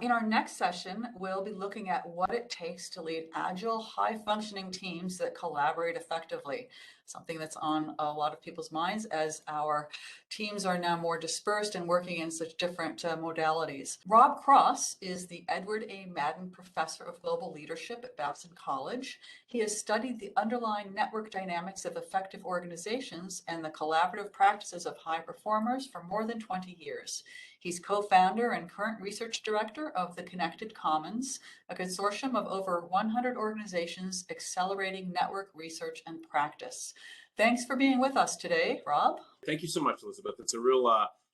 In our next session, we'll be looking at what it takes to lead agile, high-functioning teams that collaborate effectively, something that's on a lot of people's minds as our teams are now more dispersed and working in such different modalities. Rob Cross is the Edward A. Madden Professor of Global Leadership at Babson College. He has studied the underlying network dynamics of effective organizations and the collaborative practices of high performers for more than 20 years. He's co-founder and current research director of the Connected Commons, a consortium of over 100 organizations accelerating network research and practice. Thanks for being with us today, Rob. Thank you so much, Elizabeth. It's a real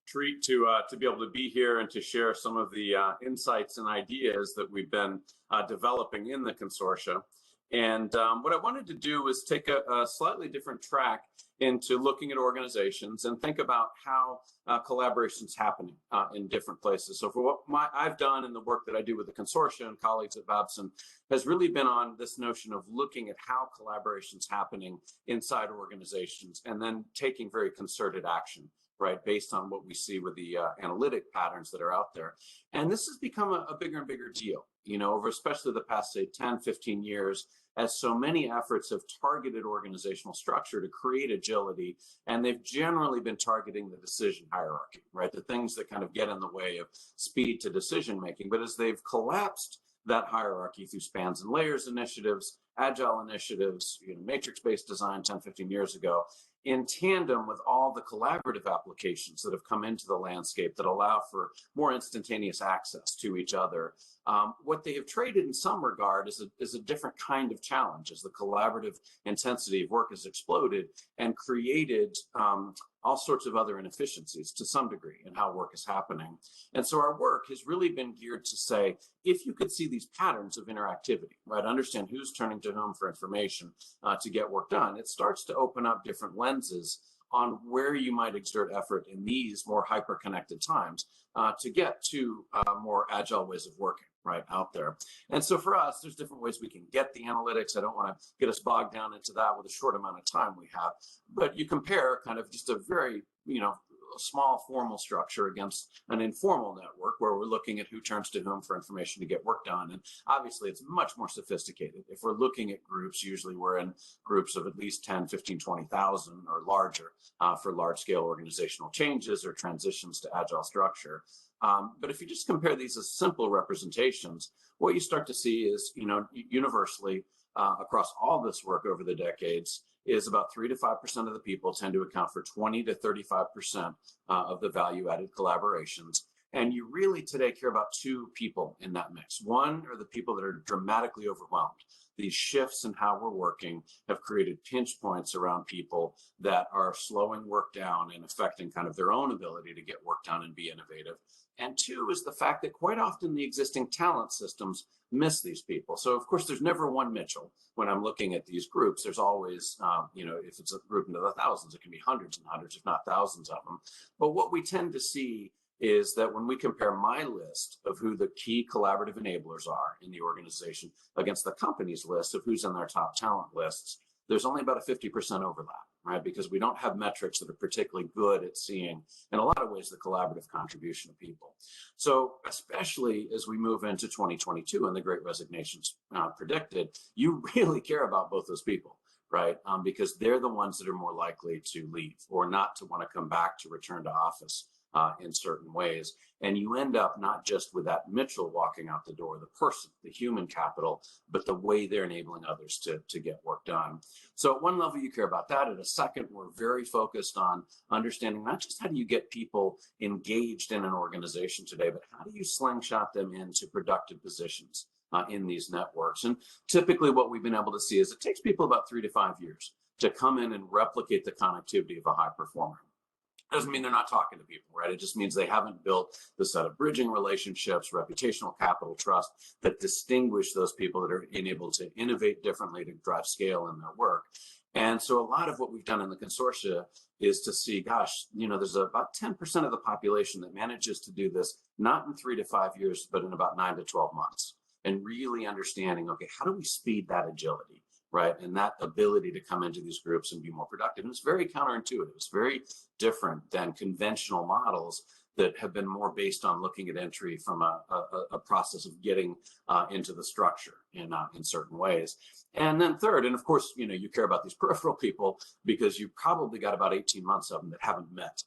treat to be able to be here and to share some of the insights and ideas that we've been developing in the consortia. And what I wanted to do was take a slightly different track into looking at organizations and think about how collaboration's happening in different places. So for what I've done and the work that I do with the consortia and colleagues at Babson has really been on this notion of looking at how collaboration's happening inside organizations and then taking very concerted action, right, based on what we see with the analytic patterns that are out there. And this has become a bigger and bigger deal, you know, over especially the past, say, 10, 15 years, as so many efforts have targeted organizational structure to create agility, and they've generally been targeting the decision hierarchy, right, the things that kind of get in the way of speed to decision making. But as they've collapsed that hierarchy through spans and layers initiatives, agile initiatives, matrix-based design 10, 15 years ago, in tandem with all the collaborative applications that have come into the landscape that allow for more instantaneous access to each other. What they have traded in some regard is a different kind of challenge as the collaborative intensity of work has exploded and created all sorts of other inefficiencies to some degree in how work is happening. And so our work has really been geared to say, if you could see these patterns of interactivity, right, understand who's turning to whom for information to get work done, it starts to open up different lenses on where you might exert effort in these more hyper-connected times to get to more agile ways of working, right, out there. And so for us, there's different ways we can get the analytics. I don't want to get us bogged down into that with a short amount of time we have, but you compare kind of just a very, small formal structure against an informal network where we're looking at who turns to whom for information to get work done. And obviously it's much more sophisticated. If we're looking at groups, usually we're in groups of at least 10, 15, 20,000 or larger for large scale organizational changes or transitions to agile structure. But if you just compare these as simple representations, what you start to see is, universally across all this work over the decades, is about 3 to 5% of the people tend to account for 20 to 35% of the value-added collaborations. And you really today care about two people in that mix. One are the people that are dramatically overwhelmed. These shifts in how we're working have created pinch points around people that are slowing work down and affecting kind of their own ability to get work done and be innovative. And two is the fact that quite often the existing talent systems miss these people. So of course, there's never one Mitchell. When I'm looking at these groups, there's always, if it's a group into the thousands, it can be hundreds and hundreds, if not thousands of them. But what we tend to see is that when we compare my list of who the key collaborative enablers are in the organization against the company's list of who's in their top talent lists, there's only about a 50% overlap, right? Because we don't have metrics that are particularly good at seeing, in a lot of ways, the collaborative contribution of people. So especially as we move into 2022 and the Great Resignation's predicted, you really care about both those people, right? Because they're the ones that are more likely to leave or not to want to come back to return to office in certain ways. And you end up not just with that Mitchell walking out the door, the person, the human capital, but the way they're enabling others to get work done. So at one level, you care about that. At a second, we're very focused on understanding not just how do you get people engaged in an organization today, but how do you slingshot them into productive positions in these networks. And typically what we've been able to see is it takes people about 3 to 5 years to come in and replicate the connectivity of a high performer. Doesn't mean they're not talking to people, right? It just means they haven't built the set of bridging relationships, reputational capital, trust that distinguish those people that are able to innovate differently to drive scale in their work. And so a lot of what we've done in the consortia is to see, gosh, there's about 10% of the population that manages to do this, not in 3 to 5 years, but in about 9 to 12 months. And really understanding, okay, how do we speed that agility? Right, and that ability to come into these groups and be more productive. And it's very counterintuitive. It's very different than conventional models that have been more based on looking at entry from a process of getting into the structure in certain ways. And then third, and of course, you care about these peripheral people because you probably got about 18 months of them that haven't met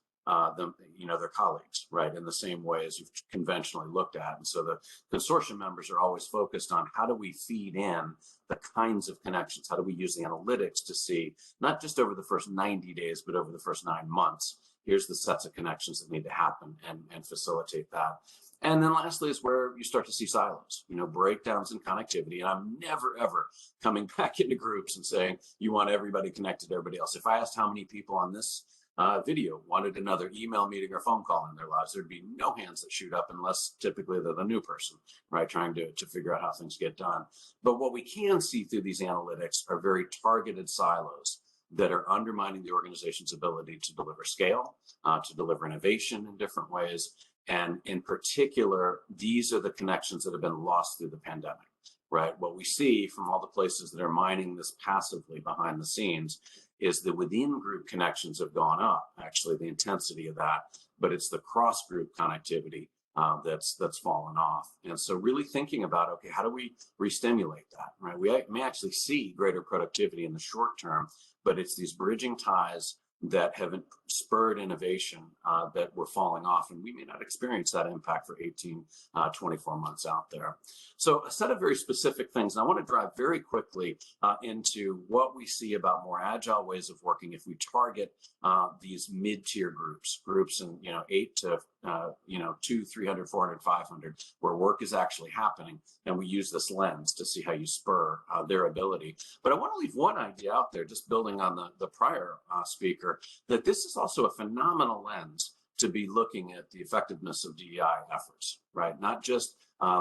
them, their colleagues, right, in the same way as you've conventionally looked at. And so the consortium members are always focused on how do we feed in the kinds of connections, how do we use the analytics to see, not just over the first 90 days, but over the first 9 months, here's the sets of connections that need to happen and facilitate that. And then lastly is where you start to see silos, breakdowns in connectivity. And I'm never, ever coming back into groups and saying, you want everybody connected to everybody else. If I asked how many people on this video wanted another email meeting or phone call in their lives, there'd be no hands that shoot up unless typically they're the new person, right, trying to figure out how things get done. But what we can see through these analytics are very targeted silos that are undermining the organization's ability to deliver scale, to deliver innovation in different ways. And in particular, these are the connections that have been lost through the pandemic, right? What we see from all the places that are mining this passively behind the scenes is that within group connections have gone up, actually, the intensity of that, but it's the cross group connectivity that's fallen off. And so really thinking about, okay, how do we re-stimulate that, right? We may actually see greater productivity in the short term, but it's these bridging ties that have spurred innovation that were falling off, and we may not experience that impact for 18, 24 months out there. So a set of very specific things, and I want to drive very quickly into what we see about more agile ways of working if we target these mid-tier groups in 8 to 200, 300, 400, 500, where work is actually happening, and we use this lens to see how you spur their ability. But I want to leave one idea out there, just building on the prior speaker, that this is also a phenomenal lens to be looking at the effectiveness of DEI efforts, right? Not just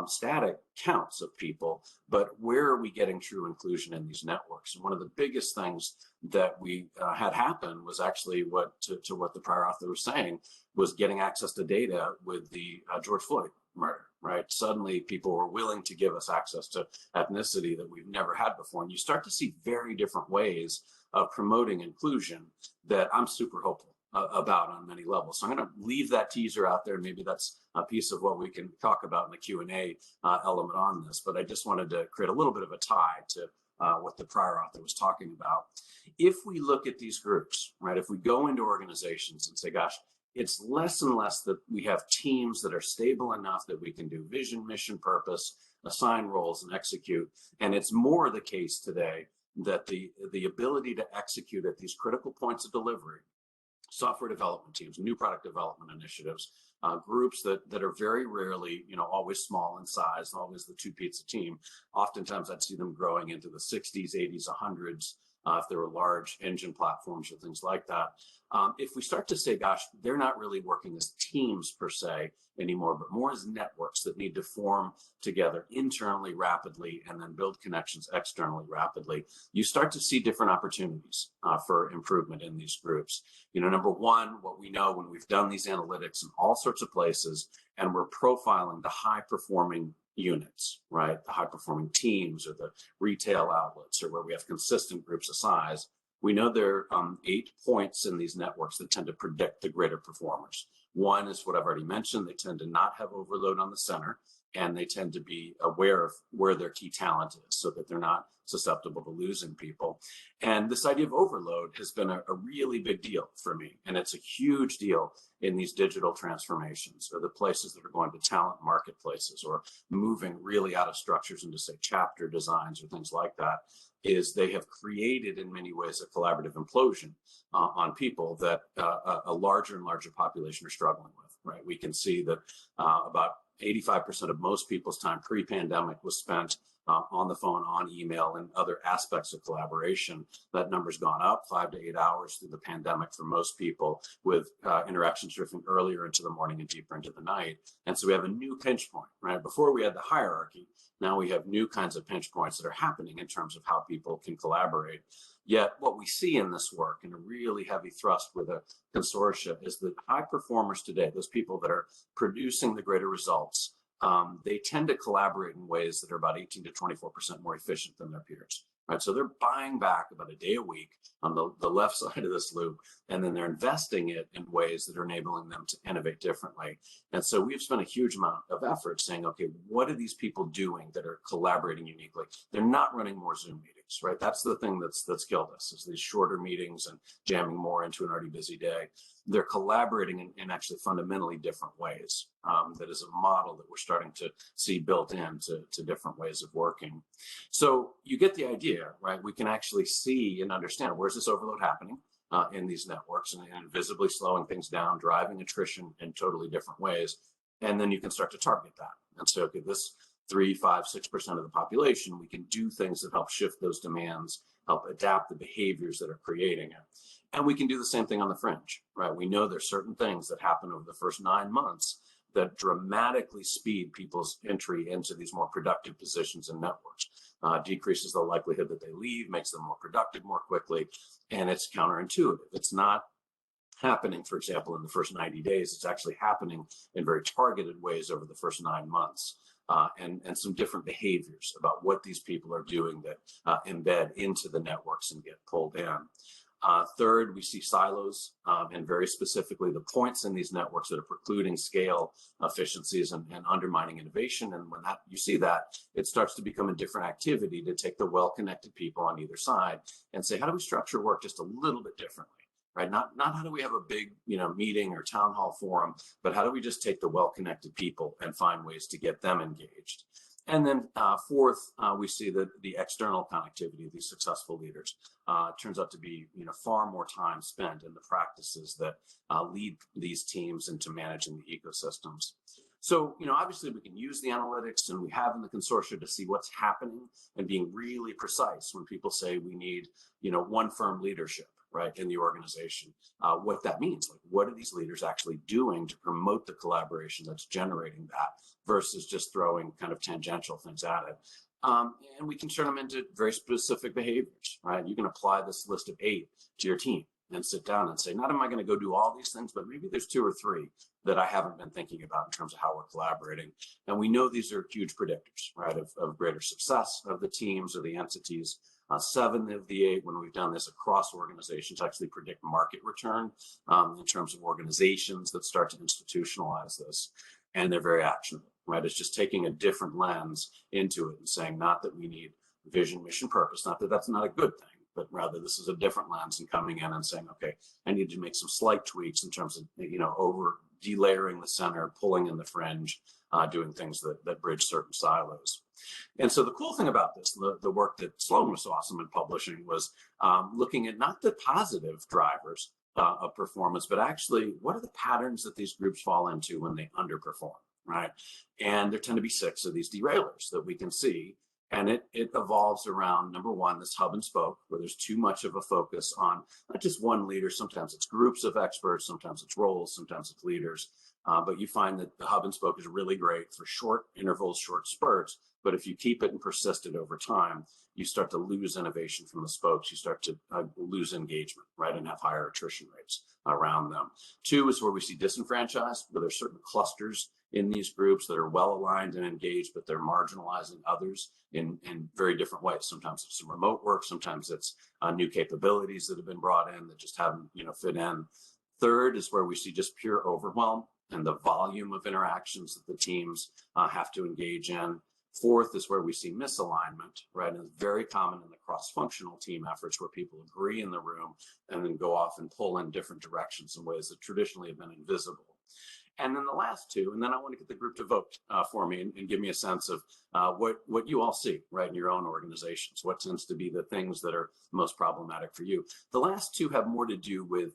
static counts of people, but where are we getting true inclusion in these networks? And one of the biggest things that we had happen was actually what the prior author was saying, was getting access to data with the George Floyd murder, right? Suddenly people were willing to give us access to ethnicity that we've never had before. And you start to see very different ways of promoting inclusion that I'm super hopeful about on many levels. So I'm going to leave that teaser out there. Maybe that's a piece of what we can talk about in the Q&A element on this, but I just wanted to create a little bit of a tie to what the prior author was talking about. If we look at these groups, right, if we go into organizations and say, gosh, it's less and less that we have teams that are stable enough that we can do vision, mission, purpose, assign roles and execute. And it's more the case today that the ability to execute at these critical points of delivery, software development teams, new product development initiatives, groups that are very rarely, always small in size, always the two-pizza team. Oftentimes I'd see them growing into the 60s, 80s, 100s, if there were large engine platforms or things like that. If we start to say, gosh, they're not really working as teams per se anymore, but more as networks that need to form together internally rapidly and then build connections externally rapidly, you start to see different opportunities for improvement in these groups. Number one, what we know when we've done these analytics in all sorts of places and we're profiling the high performing units, right? The high performing teams or the retail outlets or where we have consistent groups of size, we know there are 8 points in these networks that tend to predict the greater performers. One is what I've already mentioned. They tend to not have overload on the center, and they tend to be aware of where their key talent is so that they're not susceptible to losing people. And this idea of overload has been a really big deal for me. And it's a huge deal in these digital transformations or the places that are going to talent marketplaces or moving really out of structures into, say, chapter designs or things like that, is they have created in many ways a collaborative implosion on people that a larger and larger population are struggling with, right? We can see that about 85% of most people's time pre-pandemic was spent on the phone, on email, and other aspects of collaboration. That number's gone up 5 to 8 hours through the pandemic for most people, with interactions drifting earlier into the morning and deeper into the night. And so we have a new pinch point, right? Before we had the hierarchy, now we have new kinds of pinch points that are happening in terms of how people can collaborate. Yet what we see in this work, and a really heavy thrust with a consortia, is that high performers today, those people that are producing the greater results, they tend to collaborate in ways that are about 18 to 24% more efficient than their peers. right? So they're buying back about a day a week on the left side of this loop, and then they're investing it in ways that are enabling them to innovate differently. And so we've spent a huge amount of effort saying, okay, what are these people doing that are collaborating uniquely? They're not running more Zoom meetings, right? That's the thing that's killed us, is these shorter meetings and jamming more into an already busy day. They're collaborating in actually fundamentally different ways. That is a model that we're starting to see built into different ways of working. So you get the idea, right? We can actually see and understand, where's this overload happening in these networks, and visibly slowing things down, driving attrition in totally different ways. And then you can start to target that and say, okay, this 3, 5, 6% of the population, we can do things that help shift those demands, help adapt the behaviors that are creating it. And we can do the same thing on the fringe, right? We know there's certain things that happen over the first 9 months that dramatically speed people's entry into these more productive positions and networks, decreases the likelihood that they leave, makes them more productive more quickly, and it's counterintuitive. It's not happening, for example, in the first 90 days. It's actually happening in very targeted ways over the first 9 months, and some different behaviors about what these people are doing that embed into the networks and get pulled in. Third, we see silos, and very specifically the points in these networks that are precluding scale efficiencies and undermining innovation. And when you see that, it starts to become a different activity to take the well-connected people on either side and say, how do we structure work just a little bit differently? Right? Not how do we have a big meeting or town hall forum, but how do we just take the well-connected people and find ways to get them engaged? And then fourth, we see that the external connectivity of these successful leaders turns out to be far more time spent in the practices that lead these teams into managing the ecosystems. So, obviously we can use the analytics, and we have in the consortia, to see what's happening and being really precise when people say we need, one firm leadership, right, in the organization, what that means. Like, what are these leaders actually doing to promote the collaboration that's generating that, versus just throwing kind of tangential things at it. And we can turn them into very specific behaviors, right? You can apply this list of 8 to your team and sit down and say, not am I going to go do all these things, but maybe there's 2 or 3 that I haven't been thinking about in terms of how we're collaborating. And we know these are huge predictors, right, of greater success of the teams or the entities. 7 of the 8, when we've done this across organizations, actually predict market return in terms of organizations that start to institutionalize this. And they're very actionable, right? It's just taking a different lens into it and saying, not that we need vision, mission, purpose, not that that's not a good thing, but rather this is a different lens, and coming in and saying, okay, I need to make some slight tweaks in terms of, over delayering the center, pulling in the fringe, doing things that bridge certain silos. And so the cool thing about this, the work that Sloan was so awesome in publishing, was looking at not the positive drivers of performance, but actually what are the patterns that these groups fall into when they underperform, right? And there tend to be 6 of these derailers that we can see. And it evolves around, number 1, this hub and spoke, where there's too much of a focus on not just one leader. Sometimes it's groups of experts, sometimes it's roles, sometimes it's leaders. But you find that the hub and spoke is really great for short intervals, short spurts. But if you keep it and persist it over time, you start to lose innovation from the spokes. You start to lose engagement, right, and have higher attrition rates around them. 2 is where we see disenfranchised, where there's certain clusters in these groups that are well aligned and engaged, but they're marginalizing others in very different ways. Sometimes it's some remote work, sometimes it's new capabilities that have been brought in that just haven't fit in. 3rd is where we see just pure overwhelm and the volume of interactions that the teams have to engage in. 4th is where we see misalignment, right? And it's very common in the cross-functional team efforts, where people agree in the room and then go off and pull in different directions in ways that traditionally have been invisible. And then the last 2, and then I want to get the group to vote for me and give me a sense of what you all see, right, in your own organizations. What tends to be the things that are most problematic for you? The last 2 have more to do with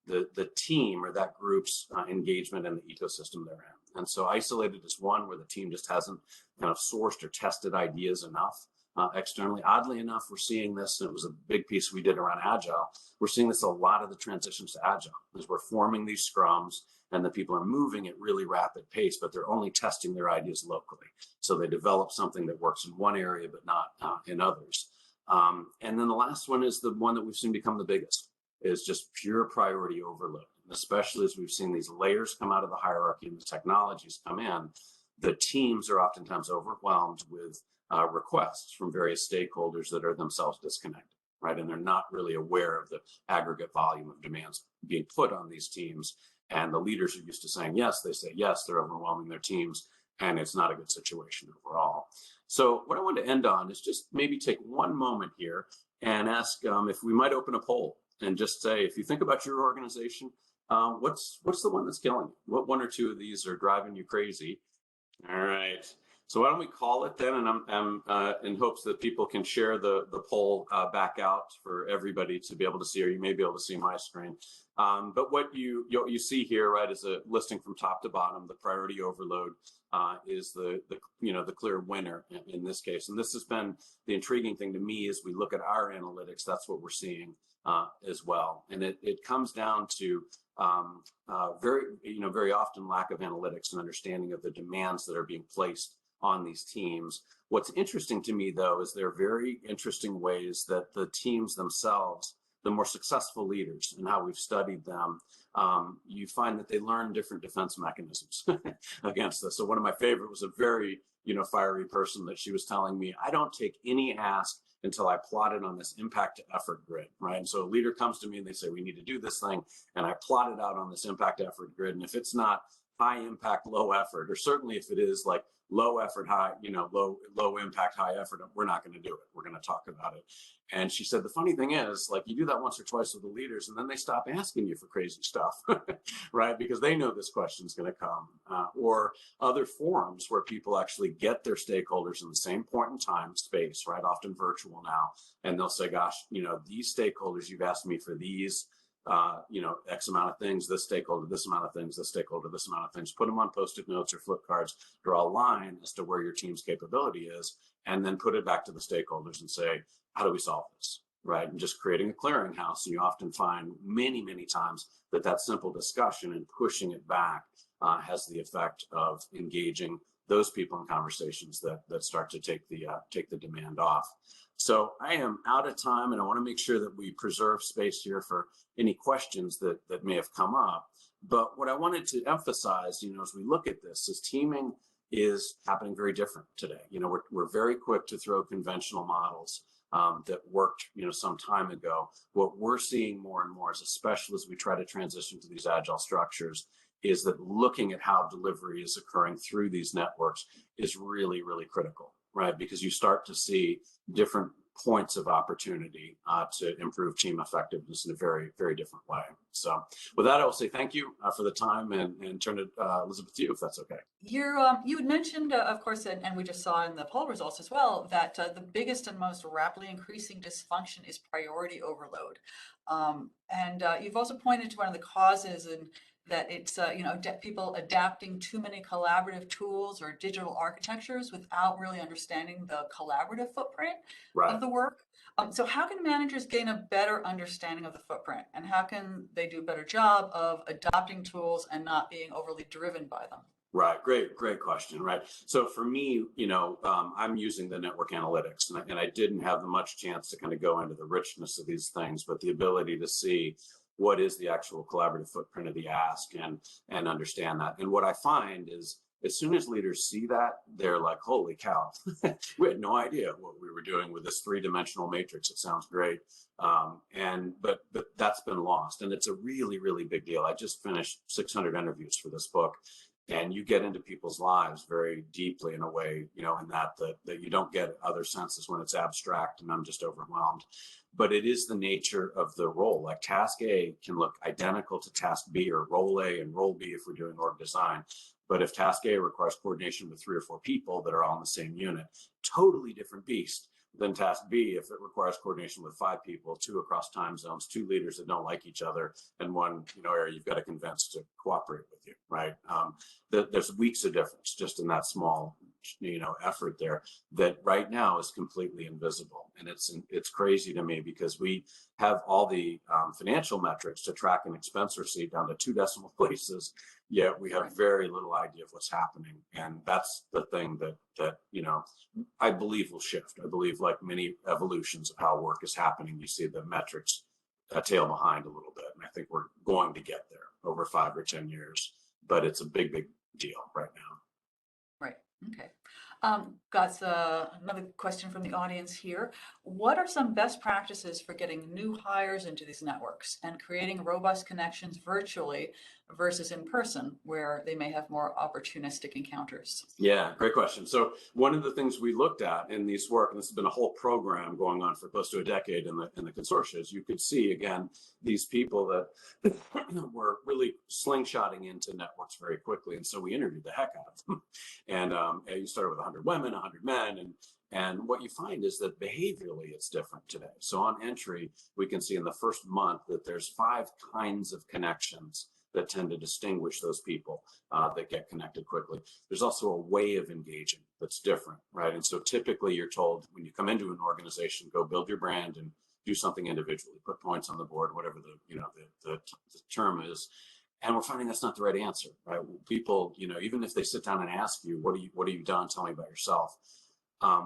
the team or that group's engagement in the ecosystem they're in. And so isolated is one where the team just hasn't kind of sourced or tested ideas enough externally. Oddly enough, we're seeing this, and it was a big piece we did around Agile. We're seeing this a lot of the transitions to Agile, as we're forming these scrums and the people are moving at really rapid pace, but they're only testing their ideas locally. So they develop something that works in one area, but not in others. And then the last one is the one that we've seen become the biggest, is just pure priority overload. Especially as we've seen these layers come out of the hierarchy and the technologies come in, the teams are oftentimes overwhelmed with requests from various stakeholders that are themselves disconnected, right? And they're not really aware of the aggregate volume of demands being put on these teams. And the leaders are used to saying yes, they say yes, they're overwhelming their teams, and it's not a good situation overall. So what I want to end on is just maybe take one moment here and ask if we might open a poll and just say, if you think about your organization, what's the one that's killing you? What one or two of these are driving you crazy? All right. So why don't we call it then? And I'm in hopes that people can share the poll back out for everybody to be able to see, or you may be able to see my screen. But what you see here, right, is a listing from top to bottom. The priority overload is the clear winner in this case. And this has been the intriguing thing to me as we look at our analytics. That's what we're seeing as well. And it comes down to very often lack of analytics and understanding of the demands that are being placed on these teams. What's interesting to me, though, is there are very interesting ways that the teams themselves, the more successful leaders and how we've studied them, you find that they learn different defense mechanisms against this. So one of my favorite was a very, fiery person that she was telling me, I don't take any ask until I plot it on this impact to effort grid, right? And so a leader comes to me and they say, we need to do this thing. And I plot it out on this impact effort grid. And if it's not high impact, low effort, or certainly if it is like low effort, high, low impact, high effort, we're not going to do it. We're going to talk about it. And she said, the funny thing is, like, you do that once or twice with the leaders, and then they stop asking you for crazy stuff, right? Because they know this question is going to come. Or other forums where people actually get their stakeholders in the same point in time, space, right? Often virtual now. And they'll say, gosh, these stakeholders, you've asked me for these, X amount of things, this stakeholder, this amount of things, this stakeholder, this amount of things, put them on Post-it notes or flip cards, draw a line as to where your team's capability is, and then put it back to the stakeholders and say, how do we solve this, right? And just creating a clearinghouse. And you often find many, many times that simple discussion and pushing it back has the effect of engaging those people in conversations that start to take the demand off. So I am out of time, and I want to make sure that we preserve space here for any questions that may have come up. But what I wanted to emphasize, as we look at this, is teaming is happening very different today. We're very quick to throw conventional models that worked, some time ago. What we're seeing more and more, especially as we try to transition to these agile structures, is that looking at how delivery is occurring through these networks is really, really critical, right? Because you start to see different points of opportunity to improve team effectiveness in a very, very different way. So with that, I will say thank you for the time and turn it, Elizabeth, to you, if that's okay. You had mentioned, of course, and we just saw in the poll results as well, that the biggest and most rapidly increasing dysfunction is priority overload. And you've also pointed to one of the causes, and that it's people adapting too many collaborative tools or digital architectures without really understanding the collaborative footprint of the work. So how can managers gain a better understanding of the footprint, and how can they do a better job of adopting tools and not being overly driven by them? Right. Great question. Right. So for me, I'm using the network analytics, and I didn't have much chance to kind of go into the richness of these things, but the ability to see what is the actual collaborative footprint of the ask and understand that. And what I find is, as soon as leaders see that, they're like, holy cow, we had no idea what we were doing with this three-dimensional matrix. It sounds great. But that's been lost. And it's a really, really big deal. I just finished 600 interviews for this book. And you get into people's lives very deeply in a way, in that you don't get other senses when it's abstract and I'm just overwhelmed. But it is the nature of the role. Like task A can look identical to task B, or role A and role B if we're doing org design. But if task A requires coordination with 3 or 4 people that are all in the same unit, totally different beast than task B if it requires coordination with 5 people, 2 across time zones, 2 leaders that don't like each other, and 1 area you've got to convince to cooperate with you, right? There's weeks of difference just in that small effort there that right now is completely invisible. And it's crazy to me, because we have all the financial metrics to track an expense receipt down to 2 decimal places, yet we have very little idea of what's happening. And that's the thing that I believe will shift. I believe, like many evolutions of how work is happening, you see the metrics tail behind a little bit. And I think we're going to get there over 5 or 10 years, but it's a big, big deal right now. Right. Okay. Got another question from the audience here. What are some best practices for getting new hires into these networks and creating robust connections virtually versus in person, where they may have more opportunistic encounters? Yeah, great question. So one of the things we looked at in these work, and this has been a whole program going on for close to a decade in the consortia, is you could see again these people that were really slingshotting into networks very quickly, and so we interviewed the heck out of them. And you started with 100 women, 100 men, and what you find is that behaviorally it's different today. So on entry, we can see in the first month that there's 5 kinds of connections that tend to distinguish those people that get connected quickly. There's also a way of engaging that's different, right? And so typically you're told when you come into an organization, go build your brand and do something individually, put points on the board, whatever the term is. And we're finding that's not the right answer, right? People, even if they sit down and ask you, what have you done? Tell me about yourself.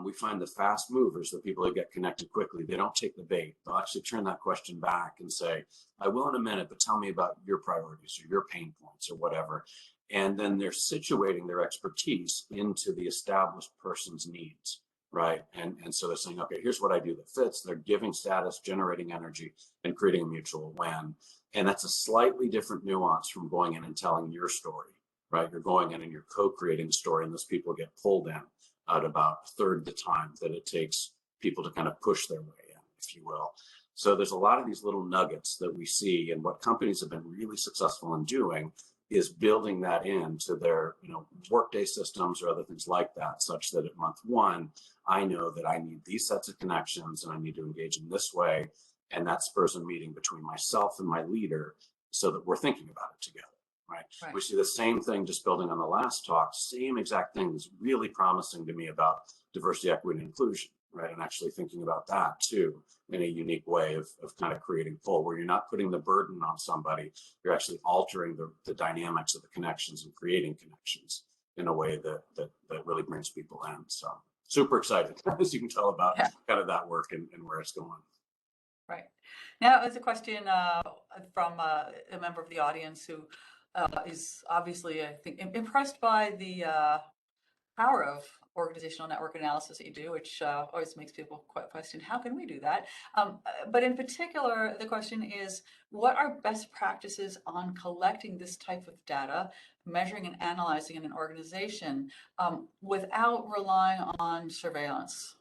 We find the fast movers, the people that get connected quickly, they don't take the bait. They'll actually turn that question back and say, I will in a minute, but tell me about your priorities or your pain points or whatever. And then they're situating their expertise into the established person's needs, right? And so they're saying, okay, here's what I do that fits. They're giving status, generating energy, and creating a mutual win. And that's a slightly different nuance from going in and telling your story, right? You're going in and you're co-creating the story, and those people get pulled in at about a third the time that it takes people to kind of push their way in, if you will. So there's a lot of these little nuggets that we see, and what companies have been really successful in doing is building that into their workday systems or other things like that, such that at month 1, I know that I need these sets of connections and I need to engage in this way. And that spurs a meeting between myself and my leader so that we're thinking about it together. Right. We see the same thing, just building on the last talk, same exact thing is really promising to me about diversity, equity, and inclusion, right? And actually thinking about that too, in a unique way of kind of creating pull, where you're not putting the burden on somebody, you're actually altering the dynamics of the connections and creating connections in a way that really brings people in. So super excited, as you can tell, about kind of that work and where it's going. Right. Now, there's a question from a member of the audience who is obviously, I think, impressed by the power of organizational network analysis that you do, which always makes people quite question, how can we do that? But in particular, the question is, what are best practices on collecting this type of data, measuring and analyzing in an organization without relying on surveillance?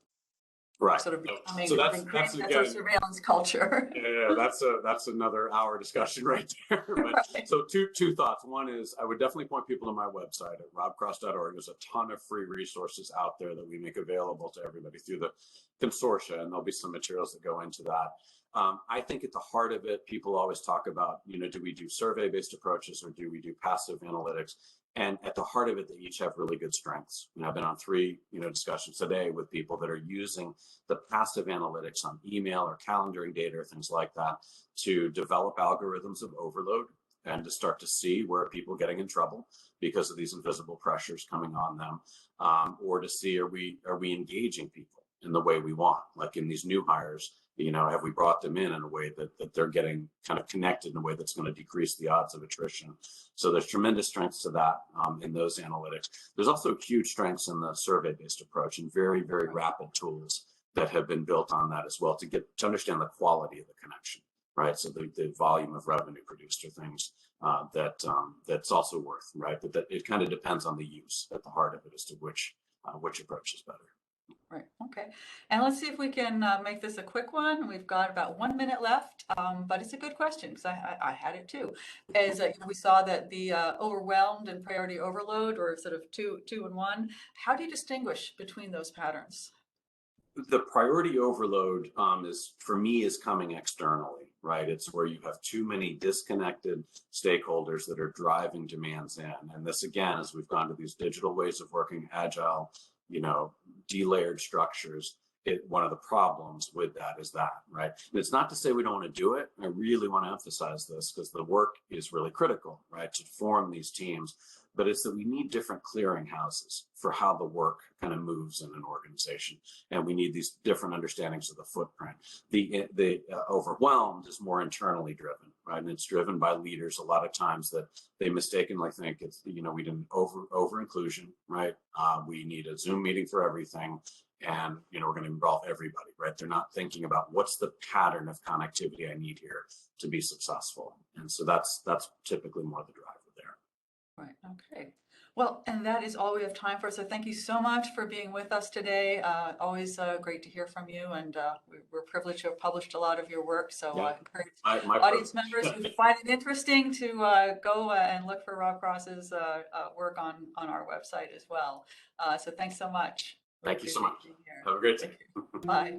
Right. Sort of becoming, so that's our surveillance culture. Yeah, that's another hour discussion right there. But Right. So two thoughts. One is I would definitely point people to my website at robcross.org. There's a ton of free resources out there that we make available to everybody through the consortia, and there'll be some materials that go into that. I think at the heart of it, people always talk about, do we do survey-based approaches or do we do passive analytics? And at the heart of it, they each have really good strengths. I've been on 3, discussions today with people that are using the passive analytics on email or calendaring data or things like that to develop algorithms of overload and to start to see where are people getting in trouble because of these invisible pressures coming on them, or to see are we engaging people in the way we want, like in these new hires. Have we brought them in a way that they're getting kind of connected in a way that's going to decrease the odds of attrition? So there's tremendous strengths to that in those analytics. There's also huge strengths in the survey-based approach and very, very rapid tools that have been built on that as well to understand the quality of the connection, right? So the volume of revenue produced are things that's also worth, right? But that it kind of depends on the use at the heart of it as to which approach is better. Right. Okay. And let's see if we can make this a quick one. We've got about 1 minute left, but it's a good question because I had it too. As we saw that the overwhelmed and priority overload were sort of two and one. How do you distinguish between those patterns? The priority overload for me is coming externally, right? It's where you have too many disconnected stakeholders that are driving demands in. And this, again, as we've gone to these digital ways of working, agile, delayered structures, one of the problems with that is that, right? And it's not to say we don't want to do it. I really want to emphasize this because the work is really critical, right, to form these teams. But it's that we need different clearinghouses for how the work kind of moves in an organization. And we need these different understandings of the footprint. The overwhelmed is more internally driven, right? And it's driven by leaders a lot of times that they mistakenly think it's, we didn't over inclusion, right? We need a Zoom meeting for everything. And, we're going to involve everybody, right? They're not thinking about what's the pattern of connectivity I need here to be successful. And so that's typically more the driver there. Right. Okay. Well, and that is all we have time for. So thank you so much for being with us today. Always great to hear from you. And we're privileged to have published a lot of your work. So I encourage my audience privilege. members who find it interesting to go and look for Rob Cross's work on our website as well. So thanks so much. Thank you so much. Have a great day. Bye.